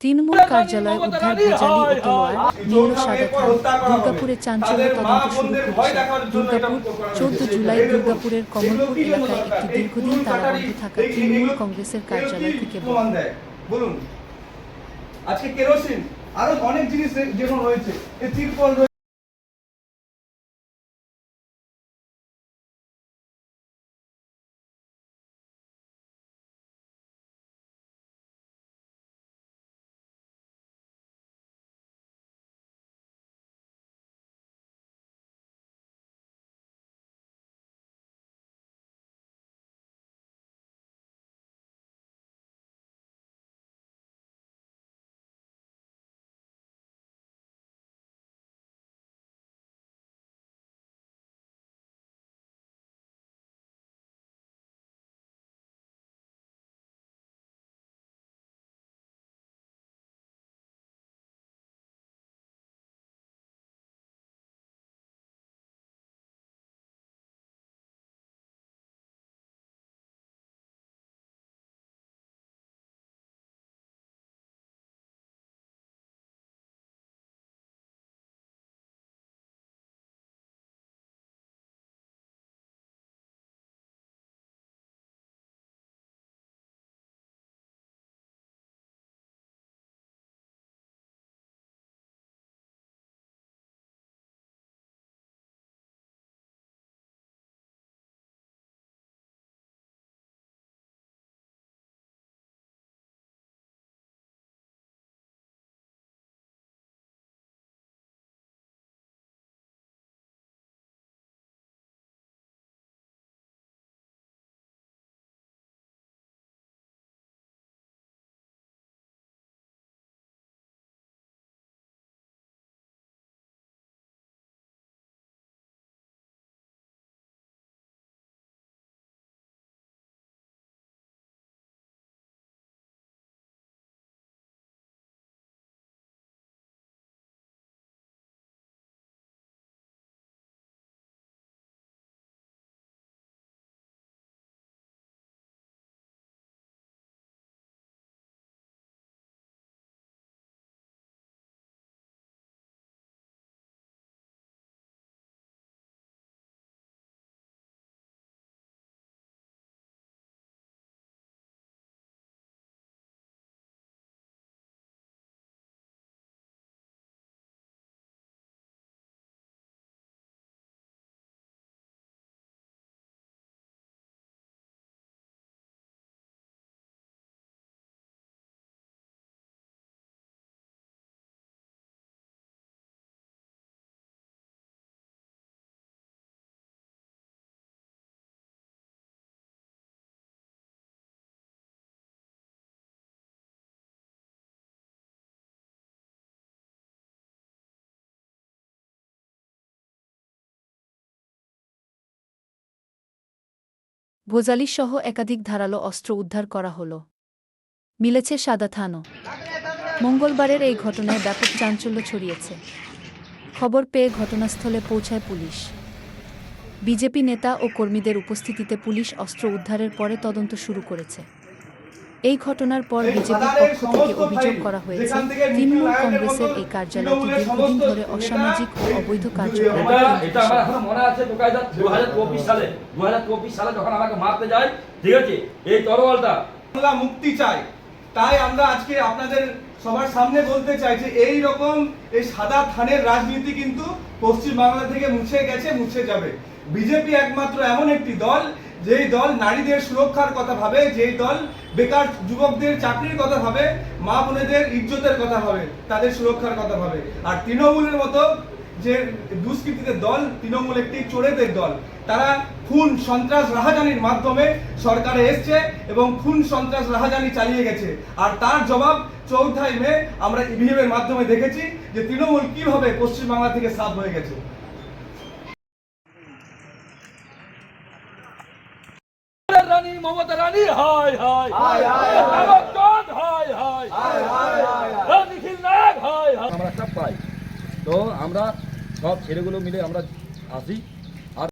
তৃণমূল কার্যালয় উদ্ধার ভেজালি ও তলোয়ার নিল সাদা খান। দুর্গাপুরে চাঞ্চল্য তদন্ত শুরু পুলিশের। দুর্গাপুর 14 জুলাই দুর্গাপুরের কমলপুর এলাকায় একটি দীর্ঘদিন তালাবন্ধ থাকা তৃণমূল কংগ্রেসের কার্যালয় থেকে বলুন আজকে কেরোসিন আরো অনেক জিনিস যেমন রয়েছে এই তিরপল ভোজালিসহ একাধিক ধারালো অস্ত্র উদ্ধার করা হল। মিলেছে সাদা থানও। মঙ্গলবারের এই ঘটনায় ব্যাপক চাঞ্চল্য ছড়িয়েছে। খবর পেয়ে ঘটনাস্থলে পৌঁছায় পুলিশ। বিজেপি নেতা ও কর্মীদের উপস্থিতিতে পুলিশ অস্ত্র উদ্ধারের পরে তদন্ত শুরু করেছে। এই ঘটনার পর বিজেপির পক্ষ থেকে অভিযোগ করা হয়েছে, তৃণমূল কংগ্রেসের এই কার্যালয়টি দীর্ঘদিন ধরে অসামাজিক ও অবৈধ কার্যক্রম। মনে আছে 2024 সালে যখন আমাকে মারতে যায়, ঠিক আছে, এই তরোয়ালটা বাংলা মুক্তি চাই। তাই আমরা আজকে আপনাদের সবার সামনে বলতে চাই যে এই রকম এই সাদা থানের রাজনীতি কিন্তু পশ্চিম বাংলা থেকে মুছে গেছে, মুছে যাবে। বিজেপি একমাত্র এমন একটি দল যেই দল নারীদের সুরক্ষার কথা ভাবে, যেই দল বেকার যুবকদের চাকরির কথা ভাবে, মা বোনেদের ইজ্জতের কথা ভাবে, তাদের সুরক্ষার কথা ভাবে। আর তৃণমূলের মতো যে দুষ্কৃতীদের দল, তৃণমূল একটি চোরেদের দল। তারা খুন সন্ত্রাস রাহাজানির মাধ্যমে সরকারে এসছে এবং খুন সন্ত্রাস রাহাজানি চালিয়ে গেছে। আর তার জবাব 4 মে আমরা ইভিএম এর মাধ্যমে দেখেছি যে তৃণমূল কিভাবে পশ্চিমবাংলা থেকে সাফ হয়ে গেছে। রানী মমতা রানী হাই হাই হাই হাই হাই হাই হাই নিখিল নায়ক হাই হাই। আমরা সব পাই, তো আমরা সব ছেলেগুলো মিলে আমরা আসি।